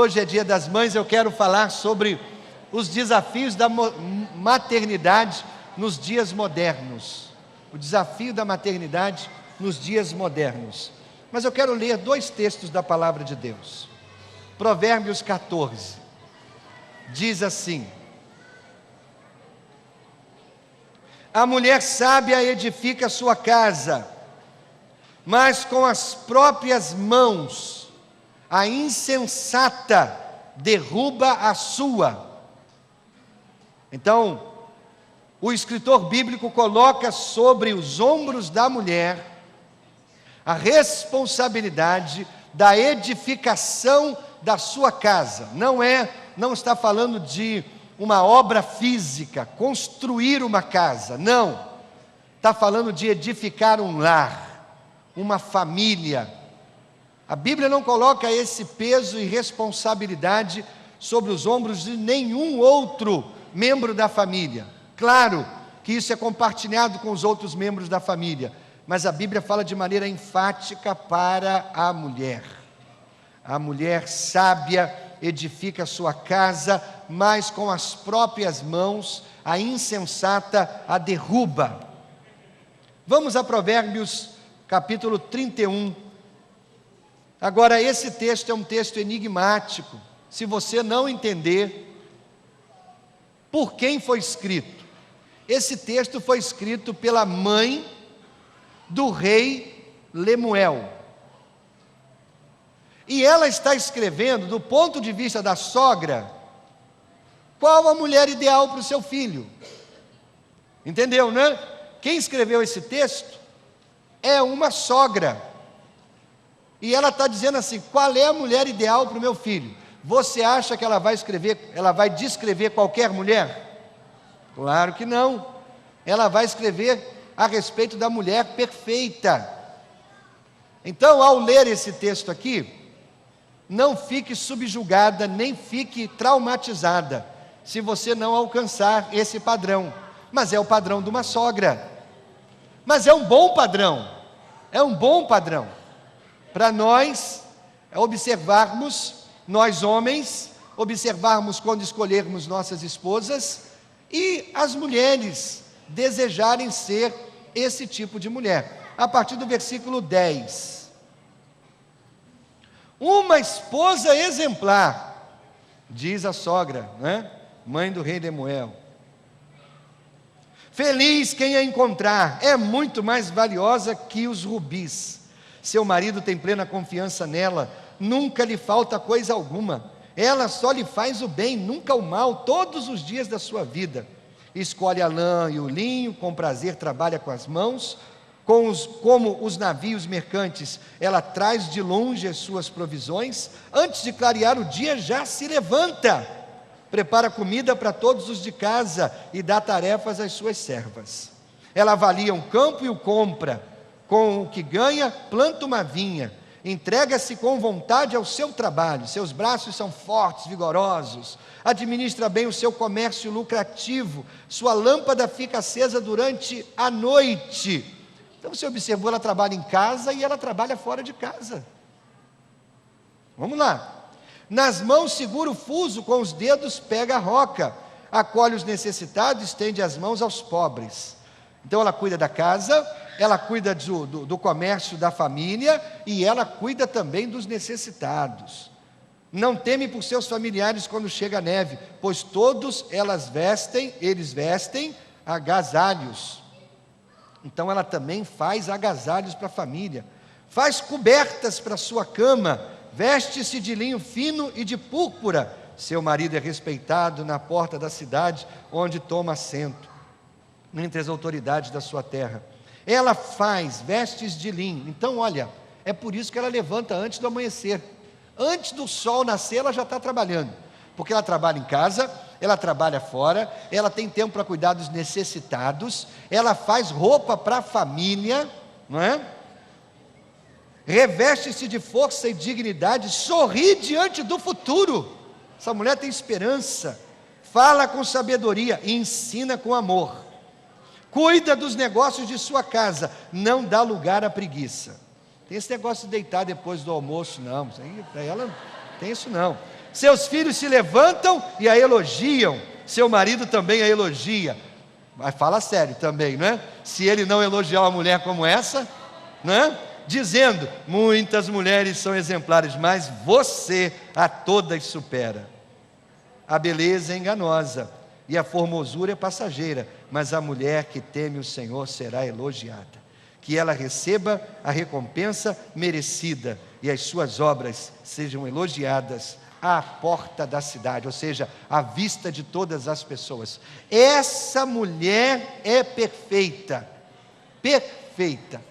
hoje é Dia das Mães, eu quero falar sobre os desafios da maternidade nos dias modernos. O desafio da maternidade nos dias modernos. Mas eu quero ler 2 textos da palavra de Deus. Provérbios 14, diz assim: a mulher sábia edifica sua casa, mas com as próprias mãos a insensata derruba a sua. Então, o escritor bíblico coloca sobre os ombros da mulher a responsabilidade da edificação da sua casa. Não está falando de uma obra física, construir uma casa, não. Está falando de edificar um lar, uma família. A Bíblia não coloca esse peso e responsabilidade sobre os ombros de nenhum outro membro da família. Claro que isso é compartilhado com os outros membros da família, mas a Bíblia fala de maneira enfática para a mulher. A mulher sábia edifica sua casa, mas com as próprias mãos a insensata a derruba. Vamos a Provérbios capítulo 31. Agora, esse texto é um texto enigmático. Se você não entender por quem foi escrito, esse texto foi escrito pela mãe do rei Lemuel. E ela está escrevendo, do ponto de vista da sogra, qual a mulher ideal para o seu filho. Entendeu, né? Quem escreveu esse texto é uma sogra. E ela está dizendo assim: qual é a mulher ideal para o meu filho? Você acha que ela vai descrever qualquer mulher? Claro que não. Ela vai escrever a respeito da mulher perfeita. Então, ao ler esse texto aqui, não fique subjugada, nem fique traumatizada, se você não alcançar esse padrão. Mas é o padrão de uma sogra. Mas é um bom padrão. É um bom padrão para nós observarmos, nós homens, observarmos quando escolhermos nossas esposas, e as mulheres desejarem ser esse tipo de mulher. A partir do versículo 10. Uma esposa exemplar, diz a sogra, né? Mãe do rei Lemuel. Feliz quem a encontrar, é muito mais valiosa que os rubis. Seu marido tem plena confiança nela, nunca lhe falta coisa alguma. Ela só lhe faz o bem, nunca o mal, todos os dias da sua vida. Escolhe a lã e o linho, com prazer trabalha com as mãos, como os navios mercantes, ela traz de longe as suas provisões, antes de clarear o dia já se levanta, prepara comida para todos os de casa e dá tarefas às suas servas. Ela avalia um campo e o compra, com o que ganha planta uma vinha, entrega-se com vontade ao seu trabalho, seus braços são fortes, vigorosos, administra bem o seu comércio lucrativo, sua lâmpada fica acesa durante a noite. Então você observou, ela trabalha em casa e ela trabalha fora de casa. Vamos lá. Nas mãos segura o fuso, com os dedos pega a roca, acolhe os necessitados, estende as mãos aos pobres. Então ela cuida da casa, ela cuida do comércio da família e ela cuida também dos necessitados. Não teme por seus familiares quando chega a neve, pois todos eles vestem agasalhos. Então ela também faz agasalhos para a família, faz cobertas para a sua cama, veste-se de linho fino e de púrpura. Seu marido é respeitado na porta da cidade, onde toma assento, entre as autoridades da sua terra. Ela faz vestes de linho. Então olha, é por isso que ela levanta antes do amanhecer. Antes do sol nascer ela já está trabalhando, porque ela trabalha em casa, ela trabalha fora, ela tem tempo para cuidar dos necessitados, ela faz roupa para a família, não é? Reveste-se de força e dignidade, sorri diante do futuro. Essa mulher tem esperança, fala com sabedoria e ensina com amor. Cuida dos negócios de sua casa, não dá lugar à preguiça. Tem esse negócio de deitar depois do almoço, não. Para ela não tem isso não. Seus filhos se levantam e a elogiam, seu marido também a elogia. Mas fala sério também, não é? Se ele não elogiar uma mulher como essa, não é? Dizendo, muitas mulheres são exemplares, mas você a todas supera. A beleza é enganosa e a formosura é passageira, mas a mulher que teme o Senhor será elogiada. Que ela receba a recompensa merecida e as suas obras sejam elogiadas à porta da cidade, ou seja, à vista de todas as pessoas. Essa mulher é perfeita, perfeita.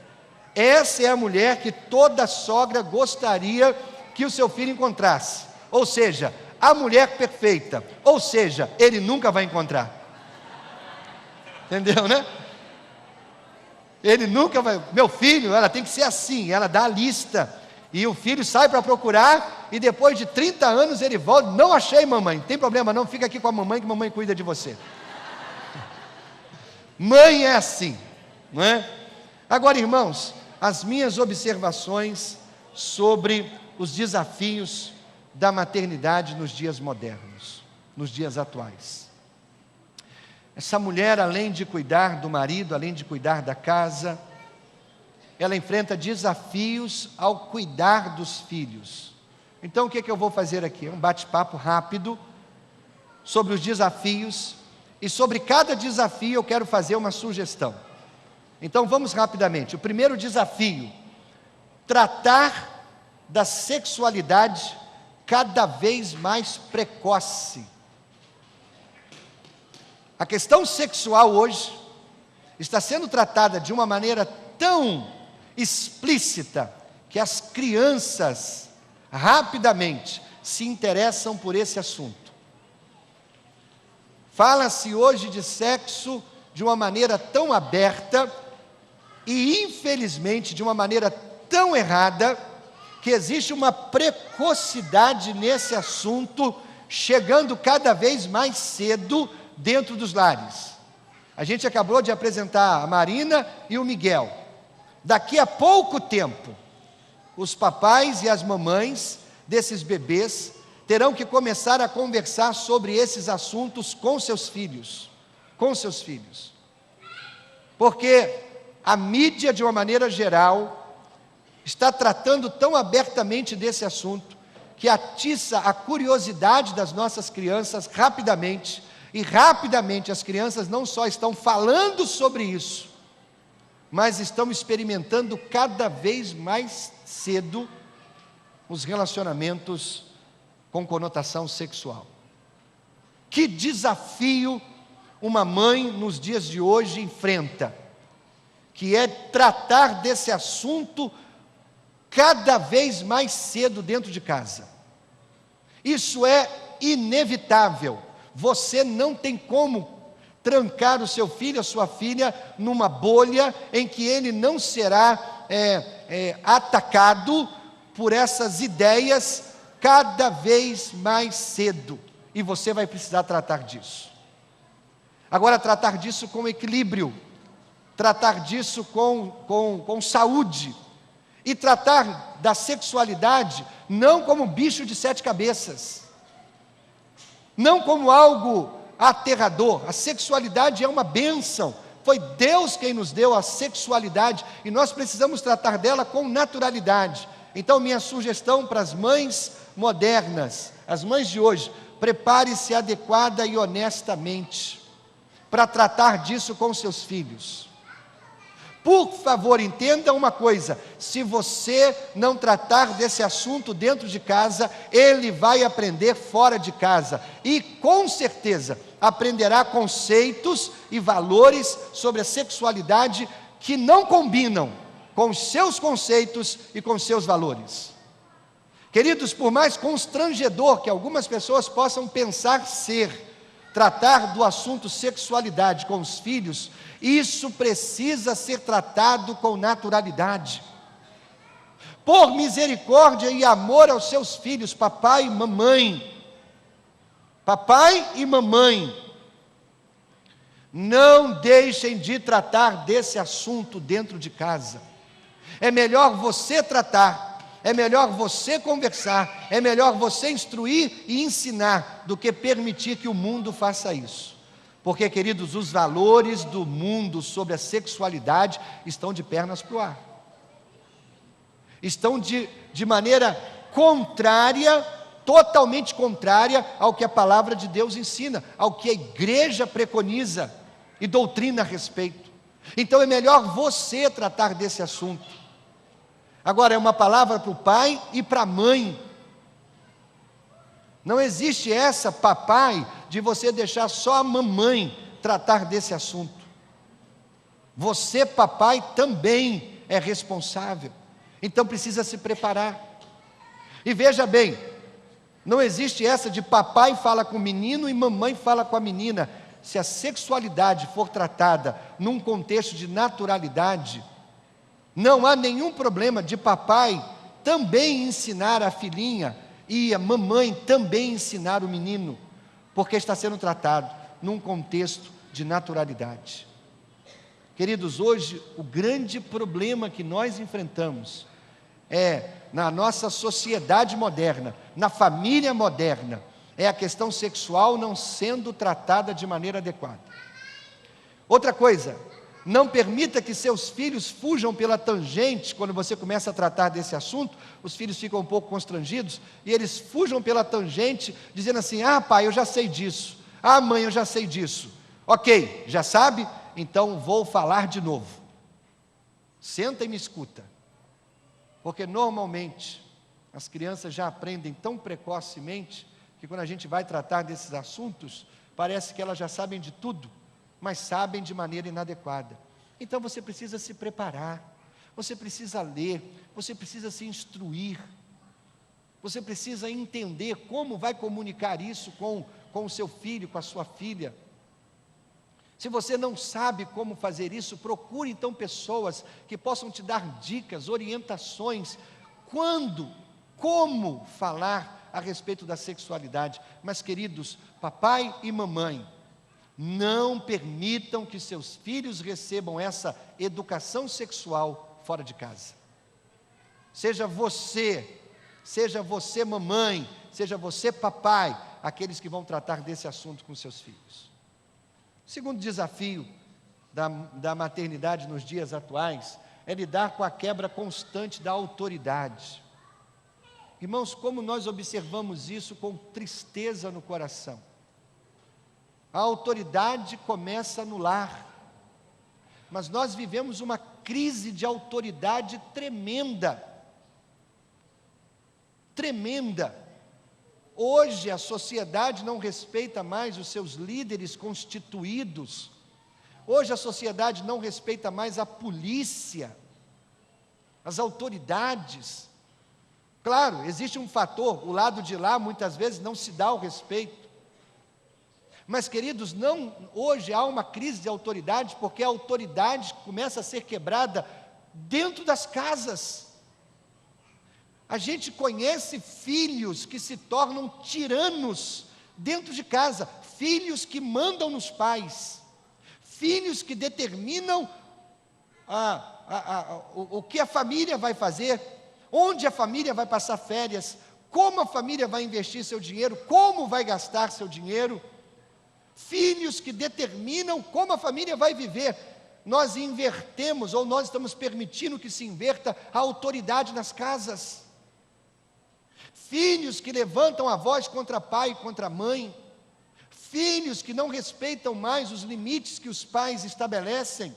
Essa é a mulher que toda sogra gostaria que o seu filho encontrasse, ou seja, a mulher perfeita, ou seja, ele nunca vai encontrar. Entendeu, né? Ele nunca vai. Meu filho, ela tem que ser assim, ela dá a lista, e o filho sai para procurar, e depois de 30 anos ele volta, não achei, mamãe, tem problema não, fica aqui com a mamãe, que mamãe cuida de você. Mãe é assim, não é? Agora, irmãos, as minhas observações sobre os desafios da maternidade nos dias modernos, nos dias atuais. Essa mulher, além de cuidar do marido, além de cuidar da casa, ela enfrenta desafios ao cuidar dos filhos. Então, o que eu vou fazer aqui? Um bate-papo rápido sobre os desafios, e sobre cada desafio eu quero fazer uma sugestão. Então, vamos rapidamente. O primeiro desafio: tratar da sexualidade cada vez mais precoce. A questão sexual hoje está sendo tratada de uma maneira tão explícita que as crianças rapidamente se interessam por esse assunto. Fala-se hoje de sexo de uma maneira tão aberta e, infelizmente, de uma maneira tão errada, que existe uma precocidade nesse assunto, chegando cada vez mais cedo dentro dos lares. A gente acabou de apresentar a Marina e o Miguel. Daqui a pouco tempo, os papais e as mamães desses bebês terão que começar a conversar sobre esses assuntos com seus filhos. Com seus filhos. Porque a mídia, de uma maneira geral, está tratando tão abertamente desse assunto, que atiça a curiosidade das nossas crianças rapidamente, e rapidamente as crianças não só estão falando sobre isso, mas estão experimentando cada vez mais cedo os relacionamentos com conotação sexual. Que desafio uma mãe nos dias de hoje enfrenta, que é tratar desse assunto cada vez mais cedo dentro de casa. Isso é inevitável. Você não tem como trancar o seu filho, a sua filha, numa bolha em que ele não será atacado por essas ideias cada vez mais cedo. E você vai precisar tratar disso. Agora, tratar disso com equilíbrio, tratar disso com saúde, e tratar da sexualidade não como um bicho de 7 cabeças, não como algo aterrador. A sexualidade é uma bênção, foi Deus quem nos deu a sexualidade, e nós precisamos tratar dela com naturalidade. Então, minha sugestão para as mães modernas, as mães de hoje: prepare-se adequada e honestamente para tratar disso com seus filhos. Por favor, entenda uma coisa: se você não tratar desse assunto dentro de casa, ele vai aprender fora de casa, e com certeza aprenderá conceitos e valores sobre a sexualidade que não combinam com os seus conceitos e com os seus valores. Queridos, por mais constrangedor que algumas pessoas possam pensar ser, tratar do assunto sexualidade com os filhos, isso precisa ser tratado com naturalidade. Por misericórdia e amor aos seus filhos, papai e mamãe, não deixem de tratar desse assunto dentro de casa. É melhor você tratar, É melhor você conversar, é melhor você instruir e ensinar, do que permitir que o mundo faça isso. Porque, queridos, os valores do mundo sobre a sexualidade estão de pernas para o ar. Estão de maneira contrária, totalmente contrária ao que a palavra de Deus ensina, ao que a igreja preconiza e doutrina a respeito. Então é melhor você tratar desse assunto. Agora, é uma palavra para o pai e para a mãe. Não existe essa, papai, de você deixar só a mamãe tratar desse assunto. Você, papai, também é responsável. Então precisa se preparar. E veja bem, não existe essa de papai fala com o menino e mamãe fala com a menina. Se a sexualidade for tratada num contexto de naturalidade, não há nenhum problema de papai também ensinar a filhinha e a mamãe também ensinar o menino, porque está sendo tratado num contexto de naturalidade. Queridos, hoje o grande problema que nós enfrentamos é, na nossa sociedade moderna, na família moderna, é a questão sexual não sendo tratada de maneira adequada. Outra coisa, não permita que seus filhos fujam pela tangente. Quando você começa a tratar desse assunto, os filhos ficam um pouco constrangidos, e eles fujam pela tangente, dizendo assim: ah, pai, eu já sei disso, ah, mãe, eu já sei disso. Ok, já sabe? Então vou falar de novo. Senta e me escuta. Porque normalmente as crianças já aprendem tão precocemente que quando a gente vai tratar desses assuntos, parece que elas já sabem de tudo, mas sabem de maneira inadequada. Então você precisa se preparar, você precisa ler, você precisa se instruir, você precisa entender como vai comunicar isso com o seu filho, com a sua filha. Se você não sabe como fazer isso, procure então pessoas que possam te dar dicas, orientações, como falar a respeito da sexualidade. Mas, queridos, papai e mamãe, não permitam que seus filhos recebam essa educação sexual fora de casa. Seja você mamãe, seja você papai, aqueles que vão tratar desse assunto com seus filhos. O segundo desafio da maternidade nos dias atuais é lidar com a quebra constante da autoridade. Irmãos, como nós observamos isso com tristeza no coração. A autoridade começa no lar, mas nós vivemos uma crise de autoridade tremenda. Tremenda. Hoje a sociedade não respeita mais os seus líderes constituídos. Hoje a sociedade não respeita mais a polícia, as autoridades. Claro, existe um fator, o lado de lá muitas vezes não se dá o respeito. Mas, queridos, hoje há uma crise de autoridade, porque a autoridade começa a ser quebrada dentro das casas. A gente conhece filhos que se tornam tiranos dentro de casa, filhos que mandam nos pais, filhos que determinam o que a família vai fazer, onde a família vai passar férias, como a família vai investir seu dinheiro, como vai gastar seu dinheiro. Filhos que determinam como a família vai viver. Nós invertemos, ou nós estamos permitindo que se inverta a autoridade nas casas. Filhos que levantam a voz contra pai e contra mãe. Filhos que não respeitam mais os limites que os pais estabelecem.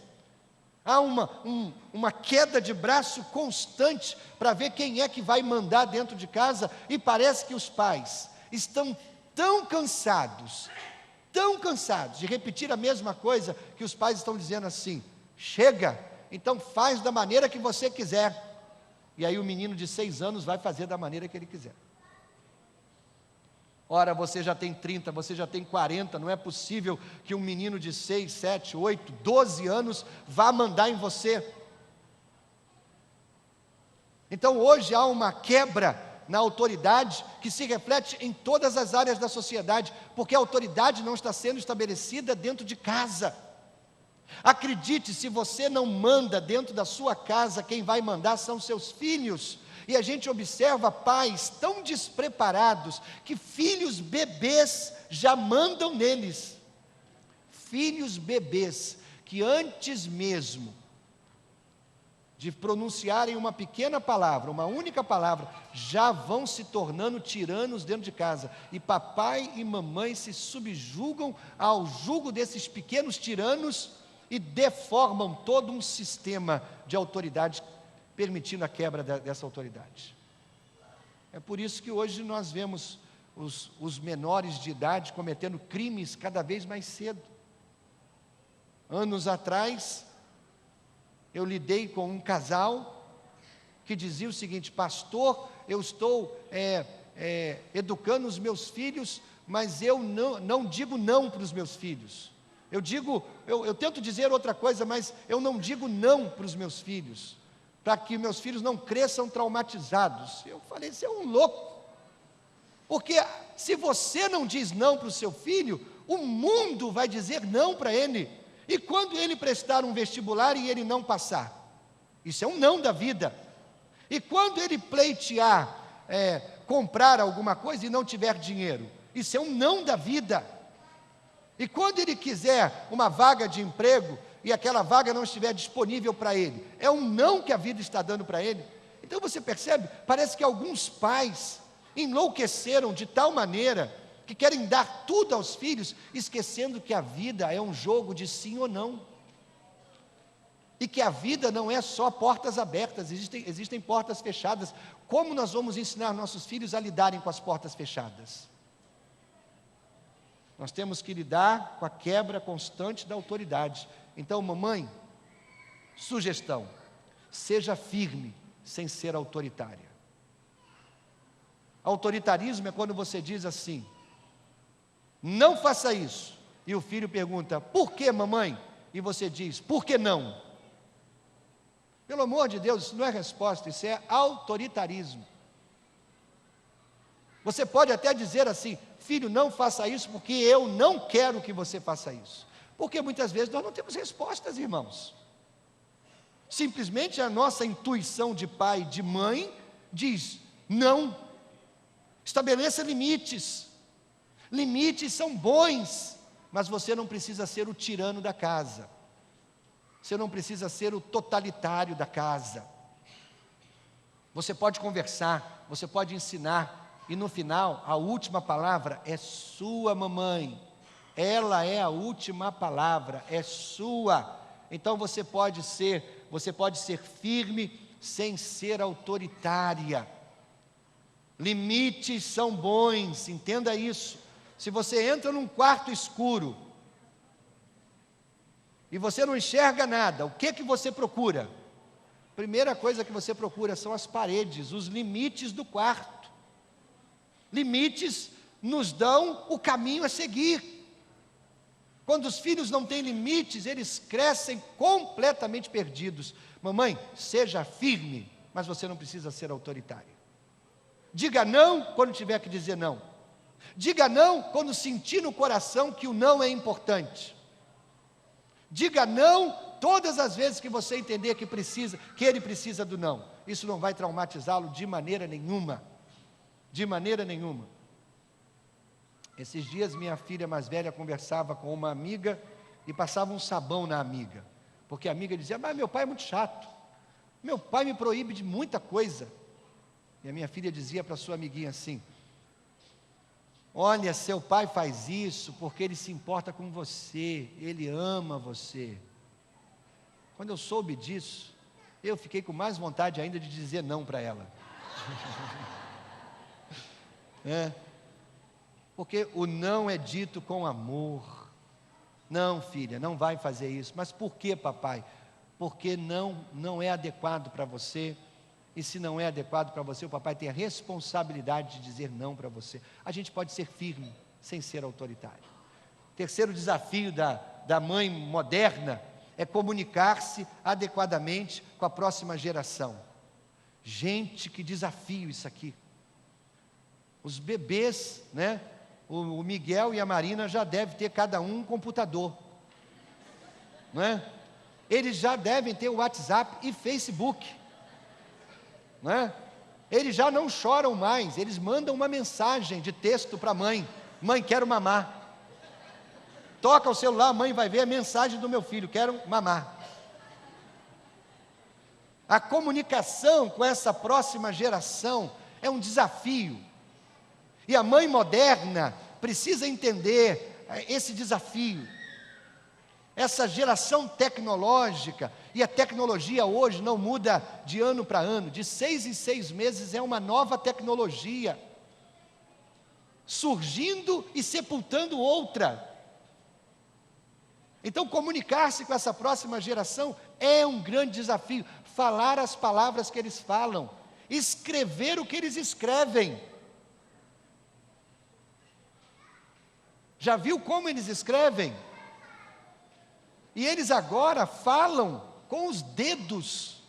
Há uma queda de braço constante para ver quem é que vai mandar dentro de casa, e parece que os pais estão tão cansados de repetir a mesma coisa, que os pais estão dizendo assim: chega, então faz da maneira que você quiser. E aí o menino de 6 anos vai fazer da maneira que ele quiser. Ora, você já tem 30, você já tem 40, não é possível que um menino de 6, 7, 8, 12 anos vá mandar em você. Então hoje há uma quebra na autoridade que se reflete em todas as áreas da sociedade, porque a autoridade não está sendo estabelecida dentro de casa. Acredite, se você não manda dentro da sua casa, quem vai mandar são seus filhos. E a gente observa pais tão despreparados que filhos bebês já mandam neles. Filhos bebês que antes mesmo de pronunciarem uma pequena palavra, uma única palavra, já vão se tornando tiranos dentro de casa. E papai e mamãe se subjugam ao jugo desses pequenos tiranos e deformam todo um sistema de autoridade, permitindo a quebra dessa autoridade. É por isso que hoje nós vemos os menores de idade cometendo crimes cada vez mais cedo. Anos atrás, eu lidei com um casal que dizia o seguinte: pastor, eu estou educando os meus filhos, mas eu não digo não para os meus filhos. Eu tento dizer outra coisa, mas eu não digo não para os meus filhos, para que meus filhos não cresçam traumatizados. Eu falei: você é um louco, porque se você não diz não para o seu filho, o mundo vai dizer não para ele. E quando ele prestar um vestibular e ele não passar? Isso é um não da vida. E quando ele pleitear, comprar alguma coisa e não tiver dinheiro? Isso é um não da vida. E quando ele quiser uma vaga de emprego e aquela vaga não estiver disponível para ele? É um não que a vida está dando para ele. Então você percebe, parece que alguns pais enlouqueceram de tal maneira que querem dar tudo aos filhos, esquecendo que a vida é um jogo de sim ou não. E que a vida não é só portas abertas, existem portas fechadas. Como nós vamos ensinar nossos filhos a lidarem com as portas fechadas? Nós temos que lidar com a quebra constante da autoridade. Então, mamãe, sugestão: seja firme, sem ser autoritária. Autoritarismo é quando você diz assim: não faça isso. E o filho pergunta: por que, mamãe? E você diz: por que não? Pelo amor de Deus, isso não é resposta, isso é autoritarismo. Você pode até dizer assim: filho, não faça isso porque eu não quero que você faça isso. Porque muitas vezes nós não temos respostas, irmãos. Simplesmente a nossa intuição de pai e de mãe diz: não. Estabeleça limites. Limites são bons, mas você não precisa ser o tirano da casa. Você não precisa ser o totalitário da casa. Você pode conversar, você pode ensinar, e no final, a última palavra é sua, mamãe. Ela é a última palavra, é sua. Então você pode ser firme sem ser autoritária. Limites são bons, entenda isso. Se você entra num quarto escuro e você não enxerga nada, o que você procura? Primeira coisa que você procura são as paredes, os limites do quarto. Limites nos dão o caminho a seguir. Quando os filhos não têm limites, eles crescem completamente perdidos. Mamãe, seja firme, mas você não precisa ser autoritária. Diga não quando tiver que dizer não. Diga não quando sentir no coração que o não é importante. Diga não todas as vezes que você entender que ele precisa do não. Isso não vai traumatizá-lo de maneira nenhuma. De maneira nenhuma. Esses dias minha filha mais velha conversava com uma amiga e passava um sabão na amiga. Porque a amiga dizia: mas meu pai é muito chato. Meu pai me proíbe de muita coisa. E a minha filha dizia para sua amiguinha assim: olha, seu pai faz isso porque ele se importa com você, ele ama você. Quando eu soube disso, eu fiquei com mais vontade ainda de dizer não para ela. Porque o não é dito com amor. Não, filha, não vai fazer isso. Mas por que, papai? Porque não é adequado para você. E se não é adequado para você, o papai tem a responsabilidade de dizer não para você. A gente pode ser firme, sem ser autoritário. Terceiro desafio da mãe moderna é comunicar-se adequadamente com a próxima geração. Gente, que desafio isso aqui. Os bebês, né? O Miguel e a Marina já devem ter cada um computador, não é? Eles já devem ter o WhatsApp e Facebook, não é? Eles já não choram mais, eles mandam uma mensagem de texto para a mãe: mãe, quero mamar. Toca o celular, a mãe vai ver a mensagem do meu filho: quero mamar. A comunicação com essa próxima geração é um desafio, e a mãe moderna precisa entender esse desafio. Essa geração tecnológica, e a tecnologia hoje não muda de ano para ano, de 6 em 6 meses é uma nova tecnologia, surgindo e sepultando outra. Então, comunicar-se com essa próxima geração é um grande desafio. Falar as palavras que eles falam, escrever o que eles escrevem. Já viu como eles escrevem? E eles agora falam com os dedos.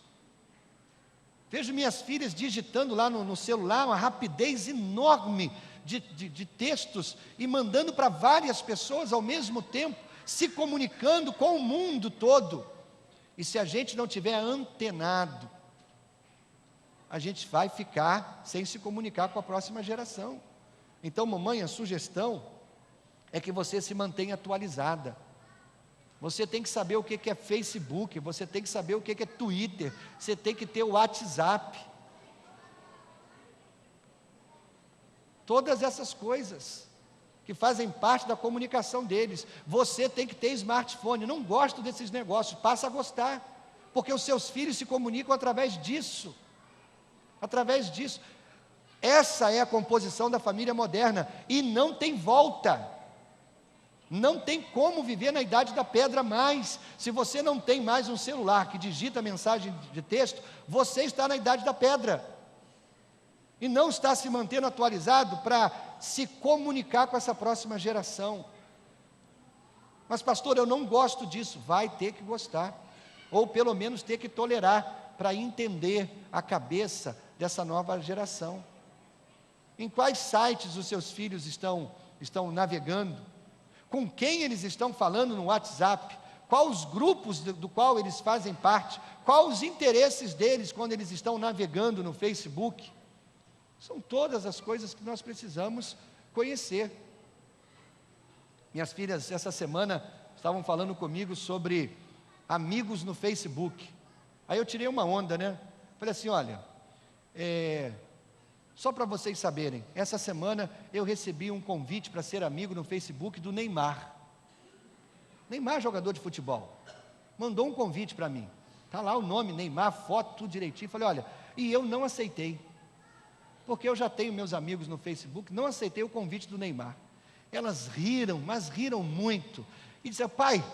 Vejo minhas filhas digitando lá no celular, uma rapidez enorme de textos, e mandando para várias pessoas ao mesmo tempo, se comunicando com o mundo todo. E se a gente não tiver antenado, a gente vai ficar sem se comunicar com a próxima geração. Então, mamãe, a sugestão é que você se mantenha atualizada. Você tem que saber o que é Facebook, você tem que saber o que é Twitter, você tem que ter o WhatsApp. Todas essas coisas que fazem parte da comunicação deles. Você tem que ter smartphone. Não gosto desses negócios, passa a gostar, porque os seus filhos se comunicam através disso. Através disso. Essa é a composição da família moderna, e não tem volta. Não tem como viver na idade da pedra mais. Se você não tem mais um celular que digita mensagem de texto, você está na idade da pedra, e não está se mantendo atualizado para se comunicar com essa próxima geração. Mas pastor, eu não gosto disso. Vai ter que gostar, ou pelo menos ter que tolerar, para entender a cabeça dessa nova geração. Em quais sites os seus filhos estão navegando? Com quem eles estão falando no WhatsApp? Quais os grupos do qual eles fazem parte? Quais os interesses deles quando eles estão navegando no Facebook? São todas as coisas que nós precisamos conhecer. Minhas filhas, essa semana, estavam falando comigo sobre amigos no Facebook. Aí eu tirei uma onda, né? Falei assim: olha, só para vocês saberem, essa semana eu recebi um convite para ser amigo no Facebook do Neymar. Neymar, jogador de futebol, mandou um convite para mim. Está lá o nome, Neymar, foto, tudo direitinho. Falei: olha, e eu não aceitei, porque eu já tenho meus amigos no Facebook, não aceitei o convite do Neymar. Elas riram, mas riram muito, e disseram: pai,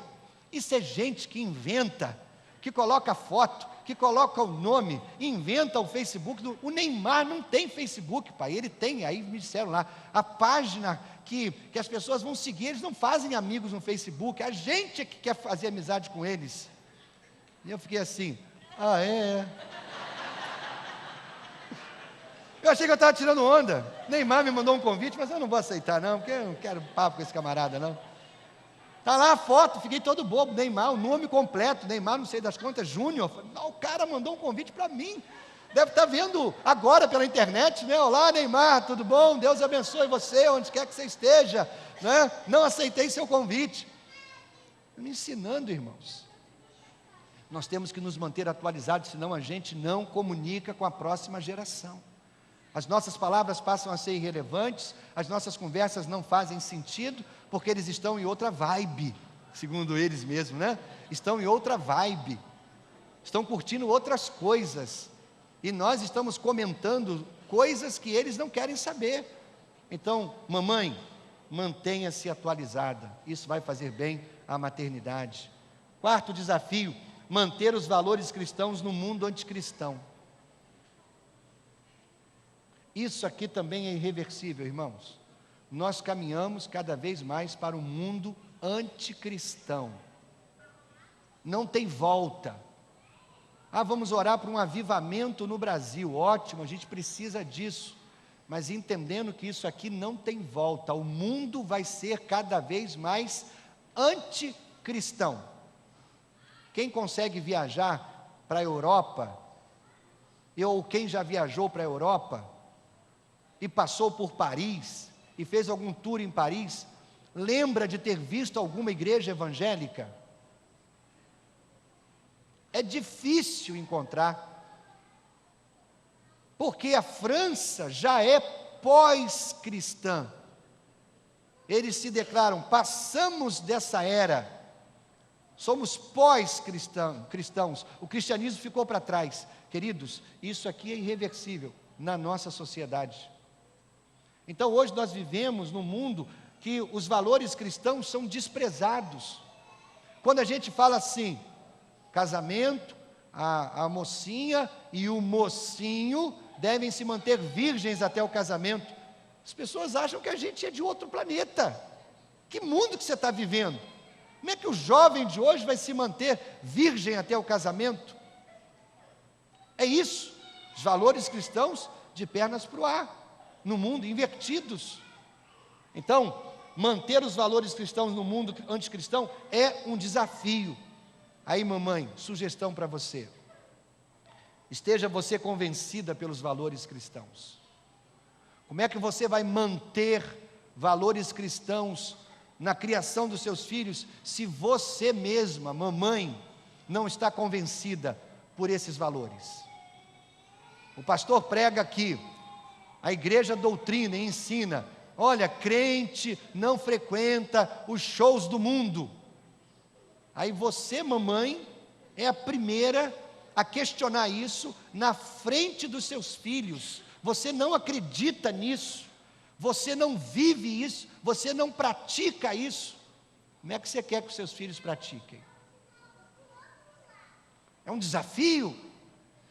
isso é gente que inventa, que coloca foto, que coloca o nome, inventa o Facebook. O Neymar não tem Facebook, pai, ele tem. Aí me disseram lá, a página que as pessoas vão seguir, eles não fazem amigos no Facebook, a gente é que quer fazer amizade com eles. E eu fiquei assim: ah, é? Eu achei que eu estava tirando onda. Neymar me mandou um convite, mas eu não vou aceitar não, porque eu não quero papo com esse camarada não. Está lá a foto, fiquei todo bobo, Neymar, o nome completo, Neymar, não sei das contas, Júnior. O cara mandou um convite para mim, deve estar vendo agora pela internet, né? Olá, Neymar, tudo bom? Deus abençoe você, onde quer que você esteja, né? Não aceitei seu convite. Me ensinando, irmãos. Nós temos que nos manter atualizados, senão a gente não comunica com a próxima geração. As nossas palavras passam a ser irrelevantes, as nossas conversas não fazem sentido, porque eles estão em outra vibe, segundo eles mesmos, né? Estão em outra vibe, estão curtindo outras coisas, e nós estamos comentando coisas que eles não querem saber. Então, mamãe, mantenha-se atualizada, isso vai fazer bem à maternidade. Quarto desafio: manter os valores cristãos no mundo anticristão. Isso aqui também é irreversível, irmãos. Nós caminhamos cada vez mais para um mundo anticristão. Não tem volta. Ah, vamos orar por um avivamento no Brasil. Ótimo, a gente precisa disso. Mas entendendo que isso aqui não tem volta. O mundo vai ser cada vez mais anticristão. Quem consegue viajar para a Europa ou quem já viajou para a Europa e passou por Paris e fez algum tour em Paris, lembra de ter visto alguma igreja evangélica? É difícil encontrar, porque a França já é pós-cristã. Eles se declaram: passamos dessa era, somos pós-cristãos, o cristianismo ficou para trás. Queridos, isso aqui é irreversível na nossa sociedade. Então hoje nós vivemos num mundo que os valores cristãos são desprezados. Quando a gente fala assim, casamento, a mocinha e o mocinho devem se manter virgens até o casamento, as pessoas acham que a gente é de outro planeta. Que mundo que você está vivendo? Como é que o jovem de hoje vai se manter virgem até o casamento? É isso, os valores cristãos de pernas para o ar, no mundo, invertidos. Então, manter os valores cristãos no mundo anticristão é um desafio. Aí, mamãe, sugestão para você: esteja você convencida pelos valores cristãos. Como é que você vai manter valores cristãos na criação dos seus filhos, se você mesma, mamãe, não está convencida por esses valores? O pastor prega aqui, a igreja doutrina e ensina: olha, crente não frequenta os shows do mundo. Aí você, mamãe, é a primeira a questionar isso na frente dos seus filhos. Você não acredita nisso, você não vive isso, você não pratica isso. Como é que você quer que os seus filhos pratiquem? É um desafio.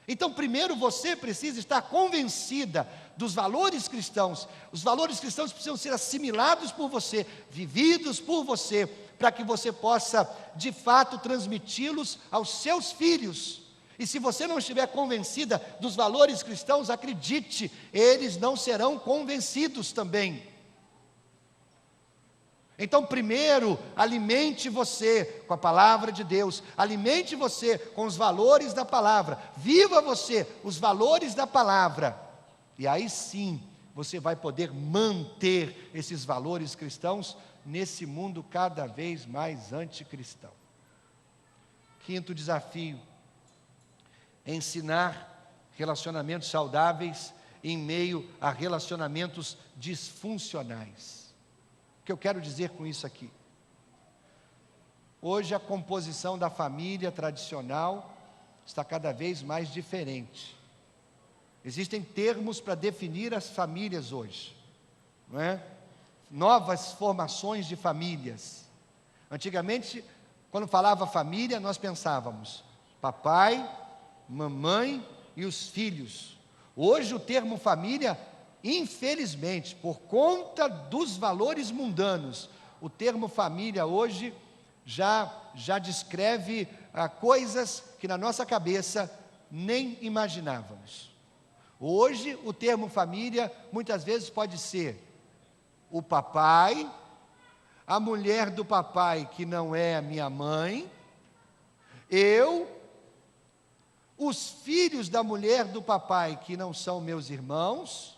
Então, primeiro você precisa estar convencida dos valores cristãos. Os valores cristãos precisam ser assimilados por você, vividos por você, para que você possa, de fato, transmiti-los aos seus filhos. E se você não estiver convencida dos valores cristãos, acredite, eles não serão convencidos também. Então, primeiro, alimente você com a palavra de Deus, alimente você com os valores da palavra, viva você os valores da palavra, e aí sim, você vai poder manter esses valores cristãos nesse mundo cada vez mais anticristão. Quinto desafio: ensinar relacionamentos saudáveis em meio a relacionamentos disfuncionais. O que eu quero dizer com isso aqui? Hoje a composição da família tradicional está cada vez mais diferente. Existem termos para definir as famílias hoje, não é? Novas formações de famílias. Antigamente, quando falava família, nós pensávamos papai, mamãe e os filhos. Hoje o termo família, infelizmente, por conta dos valores mundanos, o termo família hoje já descreve coisas que na nossa cabeça nem imaginávamos. Hoje o termo família muitas vezes pode ser o papai, a mulher do papai que não é a minha mãe, eu, os filhos da mulher do papai que não são meus irmãos.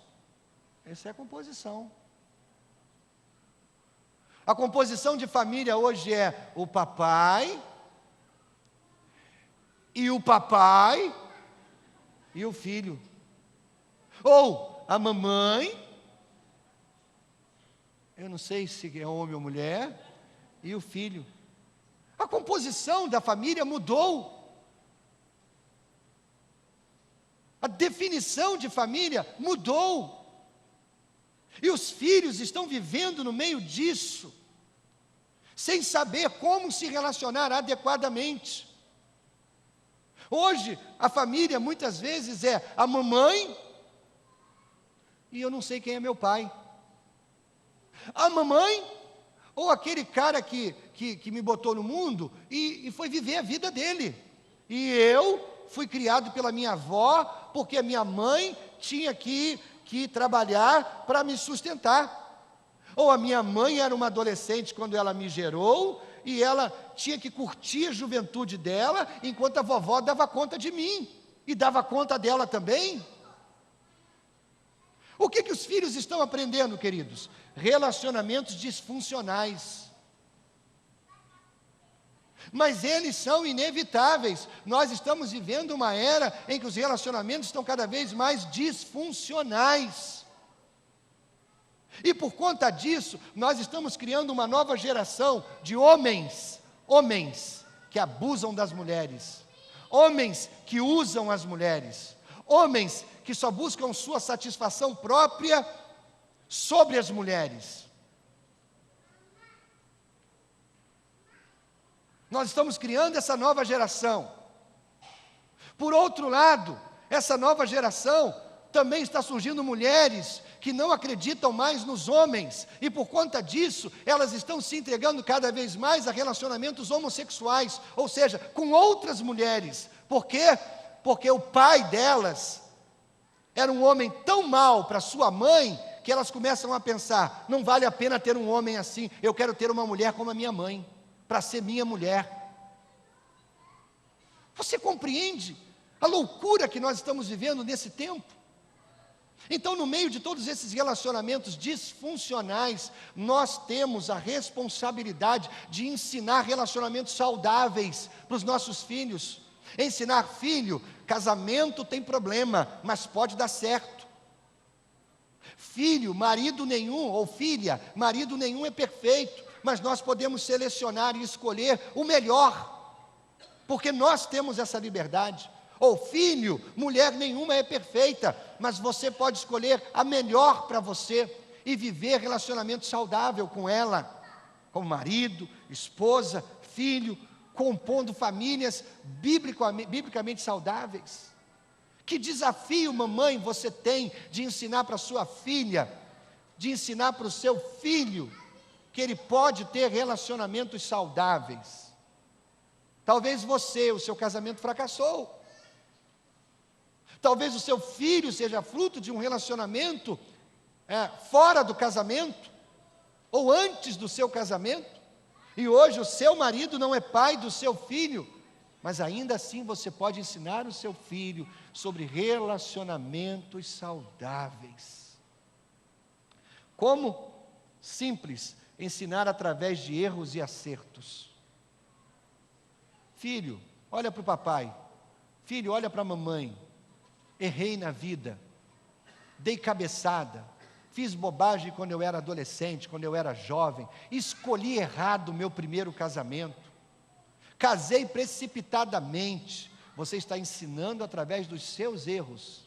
Essa é a composição. A composição de família hoje é o papai, e o papai, e o filho. Ou a mamãe, eu não sei se é homem ou mulher, e o filho. A composição da família mudou. A definição de família mudou. E os filhos estão vivendo no meio disso, sem saber como se relacionar adequadamente. Hoje, a família muitas vezes é a mamãe, e eu não sei quem é meu pai. A mamãe, ou aquele cara que me botou no mundo e foi viver a vida dele. E eu fui criado pela minha avó, porque a minha mãe tinha que trabalhar para me sustentar. Ou a minha mãe era uma adolescente quando ela me gerou, e ela tinha que curtir a juventude dela, enquanto a vovó dava conta de mim. e dava conta dela também. O que os filhos estão aprendendo, queridos? Relacionamentos disfuncionais. Mas eles são inevitáveis. Nós estamos vivendo uma era em que os relacionamentos estão cada vez mais disfuncionais. E por conta disso, nós estamos criando uma nova geração de homens que abusam das mulheres, homens que usam as mulheres, homens que só buscam sua satisfação própria sobre as mulheres. Nós estamos criando essa nova geração. Por outro lado, essa nova geração também está surgindo mulheres que não acreditam mais nos homens, e por conta disso, elas estão se entregando cada vez mais a relacionamentos homossexuais, ou seja, com outras mulheres. Por quê? Porque o pai delas era um homem tão mau para sua mãe, que elas começam a pensar: não vale a pena ter um homem assim, eu quero ter uma mulher como a minha mãe, para ser minha mulher. Você compreende a loucura que nós estamos vivendo nesse tempo? Então, no meio de todos esses relacionamentos disfuncionais, nós temos a responsabilidade de ensinar relacionamentos saudáveis para os nossos filhos. Ensinar: filho, casamento tem problema, mas pode dar certo. Filho, marido nenhum, ou filha, marido nenhum é perfeito, mas nós podemos selecionar e escolher o melhor, porque nós temos essa liberdade. Ou filho, mulher nenhuma é perfeita, mas você pode escolher a melhor para você e viver relacionamento saudável com ela, como marido, esposa, filho, compondo famílias biblicamente saudáveis. Que desafio, mamãe, você tem de ensinar para sua filha, de ensinar para o seu filho, que ele pode ter relacionamentos saudáveis. Talvez você, o seu casamento fracassou. Talvez o seu filho seja fruto de um relacionamento fora do casamento, ou antes do seu casamento, e hoje o seu marido não é pai do seu filho, mas ainda assim você pode ensinar o seu filho sobre relacionamentos saudáveis. Como? Simples, ensinar através de erros e acertos. Filho, olha para o papai. Filho, olha para a mamãe. Errei na vida, dei cabeçada, fiz bobagem quando eu era adolescente, quando eu era jovem, escolhi errado o meu primeiro casamento, casei precipitadamente. Você está ensinando através dos seus erros.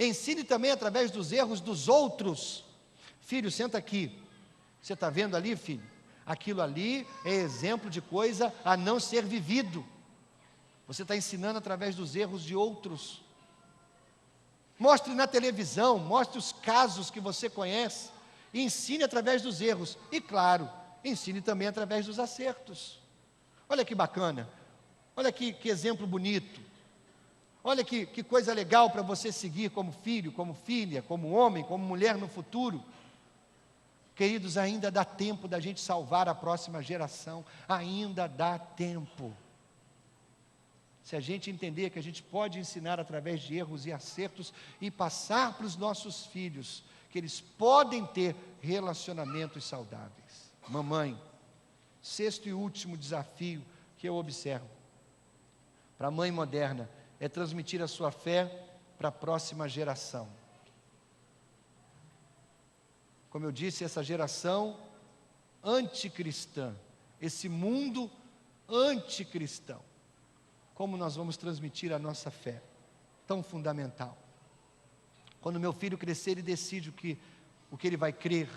Ensine também através dos erros dos outros. Filho, senta aqui. Você está vendo ali, filho? Aquilo ali é exemplo de coisa a não ser vivido. Você está ensinando através dos erros de outros. Mostre na televisão, mostre os casos que você conhece, e ensine através dos erros. E claro, ensine também através dos acertos. Olha que bacana, olha que exemplo bonito. Olha que coisa legal para você seguir como filho, como filha, como homem, como mulher no futuro. Queridos, ainda dá tempo da gente salvar a próxima geração, ainda dá tempo. Se a gente entender que a gente pode ensinar através de erros e acertos e passar para os nossos filhos que eles podem ter relacionamentos saudáveis. Mamãe, sexto e último desafio que eu observo para a mãe moderna é transmitir a sua fé para a próxima geração. Como eu disse, essa geração anticristã, esse mundo anticristão. Como nós vamos transmitir a nossa fé? Tão fundamental. Quando meu filho crescer, ele decide o que ele vai crer.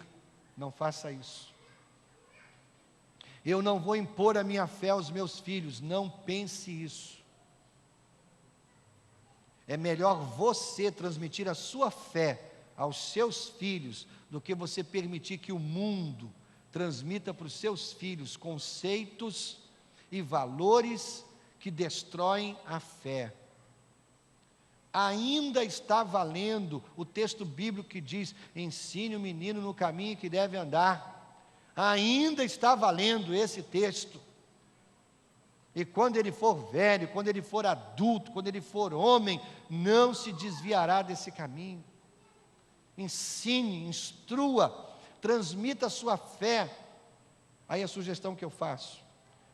Não faça isso. Eu não vou impor a minha fé aos meus filhos. Não pense isso. É melhor você transmitir a sua fé aos seus filhos do que você permitir que o mundo transmita para os seus filhos conceitos e valores que destroem a fé. Ainda está valendo o texto bíblico que diz: ensine o menino no caminho que deve andar. Ainda está valendo esse texto. E quando ele for velho, quando ele for adulto, quando ele for homem, não se desviará desse caminho. Ensine, instrua, transmita a sua fé. Aí a sugestão que eu faço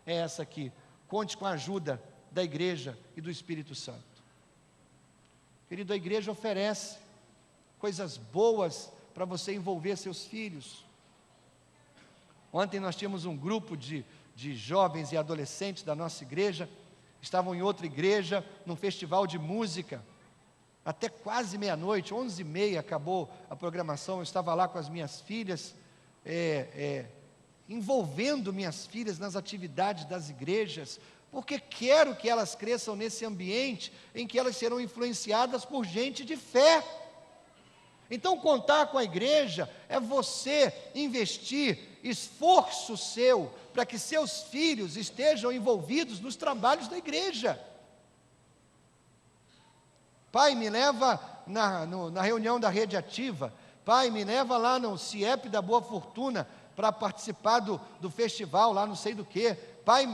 é essa aqui: conte com a ajuda da igreja e do Espírito Santo. Querido, a igreja oferece coisas boas para você envolver seus filhos. Ontem nós tínhamos um grupo de jovens e adolescentes da nossa igreja, estavam em outra igreja, num festival de música, até quase meia-noite, 11h30 acabou a programação. Eu estava lá com as minhas filhas, envolvendo minhas filhas nas atividades das igrejas, porque quero que elas cresçam nesse ambiente em que elas serão influenciadas por gente de fé. Então, contar com a igreja é você investir esforço seu para que seus filhos estejam envolvidos nos trabalhos da igreja. Pai, me leva na reunião da Rede Ativa. Pai, me leva lá no CIEP da Boa Fortuna para participar do festival lá não sei do que. Pai,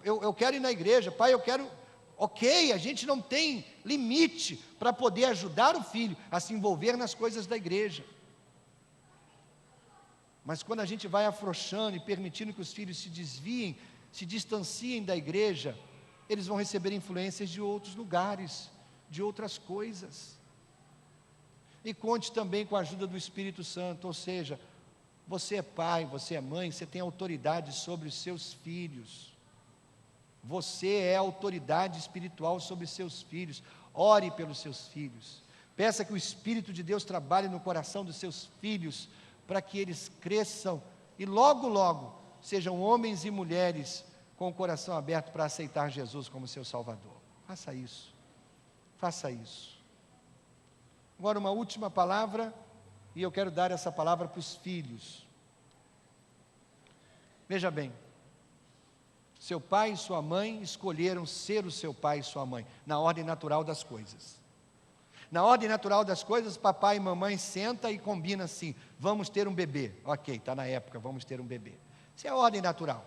eu quero ir na igreja. Pai, eu quero... Ok, a gente não tem limite para poder ajudar o filho a se envolver nas coisas da igreja. Mas quando a gente vai afrouxando e permitindo que os filhos se desviem, se distanciem da igreja, eles vão receber influências de outros lugares, de outras coisas. E conte também com a ajuda do Espírito Santo, ou seja, você é pai, você é mãe, você tem autoridade sobre os seus filhos. Você é autoridade espiritual sobre seus filhos. Ore pelos seus filhos. Peça que o Espírito de Deus trabalhe no coração dos seus filhos, para que eles cresçam e logo, logo, sejam homens e mulheres com o coração aberto para aceitar Jesus como seu Salvador. Faça isso. Faça isso. Agora uma última palavra, e eu quero dar essa palavra para os filhos. Veja bem, seu pai e sua mãe escolheram ser o seu pai e sua mãe, na ordem natural das coisas. Na ordem natural das coisas, papai e mamãe sentam e combinam assim: vamos ter um bebê. Ok, está na época, vamos ter um bebê. Isso é a ordem natural.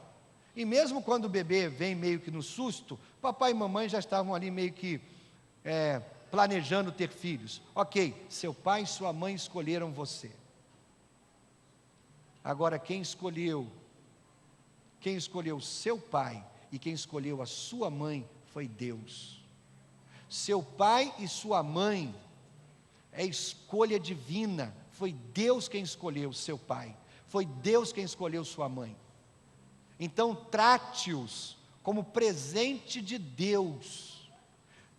E mesmo quando o bebê vem meio que no susto, papai e mamãe já estavam ali meio que planejando ter filhos. Ok, seu pai e sua mãe escolheram você. Agora quem escolheu seu pai e quem escolheu a sua mãe foi Deus. Seu pai e sua mãe é escolha divina. Foi Deus quem escolheu seu pai, foi Deus quem escolheu sua mãe. Então trate-os como presente de Deus.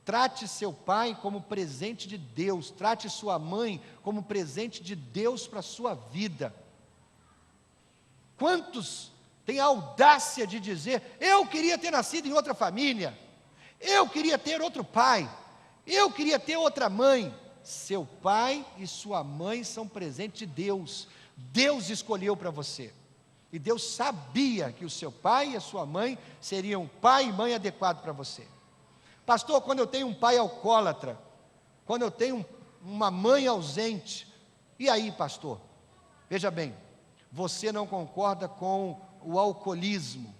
Trate seu pai como presente de Deus. Trate sua mãe como presente de Deus para a sua vida. Quantos têm a audácia de dizer: eu queria ter nascido em outra família, eu queria ter outro pai, eu queria ter outra mãe? Seu pai e sua mãe são presente de Deus. Deus escolheu para você. E Deus sabia que o seu pai e a sua mãe seriam pai e mãe adequado para você. Pastor, quando eu tenho um pai alcoólatra, quando eu tenho uma mãe ausente, e aí, pastor? Veja bem, você não concorda com o alcoolismo,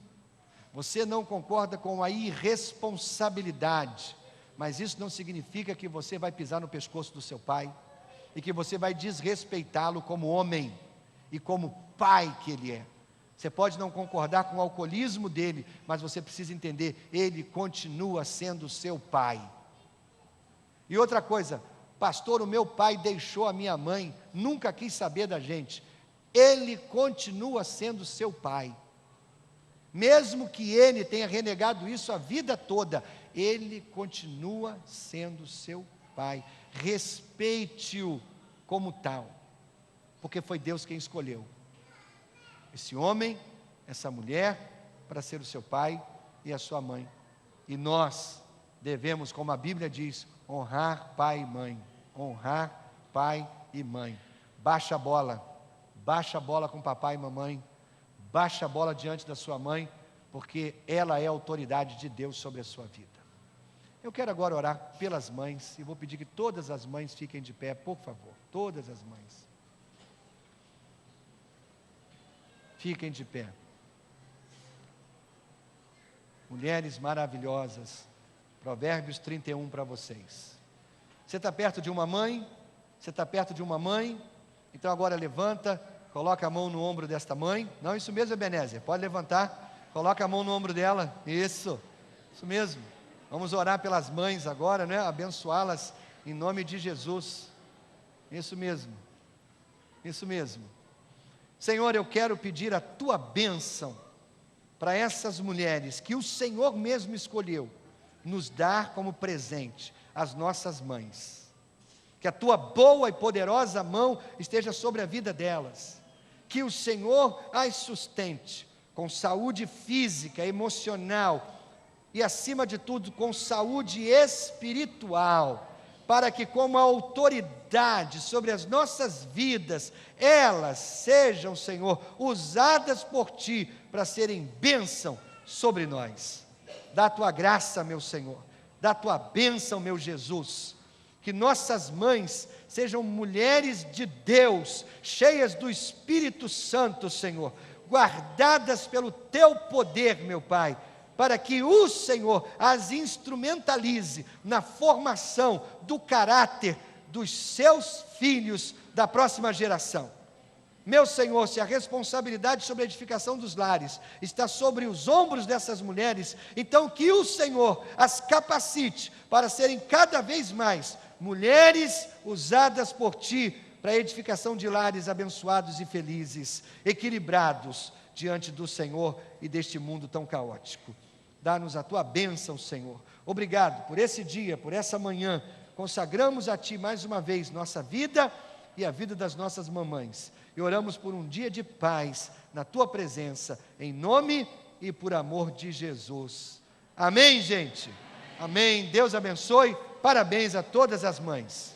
você não concorda com a irresponsabilidade, mas isso não significa que você vai pisar no pescoço do seu pai, e que você vai desrespeitá-lo como homem, e como pai que ele é. Você pode não concordar com o alcoolismo dele, mas você precisa entender, ele continua sendo seu pai. E outra coisa, pastor, o meu pai deixou a minha mãe, nunca quis saber da gente. Ele continua sendo seu pai. Mesmo que ele tenha renegado isso a vida toda, ele continua sendo seu pai. Respeite-o como tal, porque foi Deus quem escolheu esse homem, essa mulher, para ser o seu pai e a sua mãe. E nós devemos, como a Bíblia diz, honrar pai e mãe. Honrar pai e mãe. Baixa a bola com papai e mamãe. Baixa a bola diante da sua mãe, porque ela é a autoridade de Deus sobre a sua vida. Eu quero agora orar pelas mães, e vou pedir que todas as mães fiquem de pé, por favor. Todas as mães. Fiquem de pé. mulheres maravilhosas. Provérbios 31 para vocês. Você está perto de uma mãe? Você está perto de uma mãe? Então agora levanta, coloca a mão no ombro desta mãe. Não, isso mesmo, Ebenezer, pode levantar, coloca a mão no ombro dela. Isso mesmo. Vamos orar pelas mães agora, né? Abençoá-las em nome de Jesus. Isso mesmo. Senhor, eu quero pedir a tua bênção para essas mulheres que o Senhor mesmo escolheu nos dar como presente, as nossas mães. Que a tua boa e poderosa mão esteja sobre a vida delas. Que o Senhor as sustente com saúde física, emocional e, acima de tudo, com saúde espiritual, para que, como autoridade sobre as nossas vidas, elas sejam, Senhor, usadas por Ti para serem bênção sobre nós. Dá a Tua graça, meu Senhor, dá a Tua bênção, meu Jesus, que nossas mães sejam mulheres de Deus, cheias do Espírito Santo, Senhor, guardadas pelo Teu poder, meu Pai, para que o Senhor as instrumentalize na formação do caráter dos seus filhos da próxima geração. Meu Senhor, se a responsabilidade sobre a edificação dos lares está sobre os ombros dessas mulheres, então que o Senhor as capacite para serem cada vez mais mulheres usadas por Ti para a edificação de lares abençoados e felizes, equilibrados diante do Senhor e deste mundo tão caótico. Dá-nos a Tua bênção, Senhor. Obrigado por esse dia, por essa manhã. Consagramos a Ti mais uma vez nossa vida e a vida das nossas mamães. E oramos por um dia de paz na Tua presença, em nome e por amor de Jesus. Amém, gente? Amém. Deus abençoe. Parabéns a todas as mães.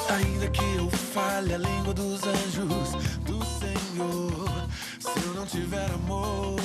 Ainda que eu fale a língua dos anjos do Senhor, se eu não tiver amor,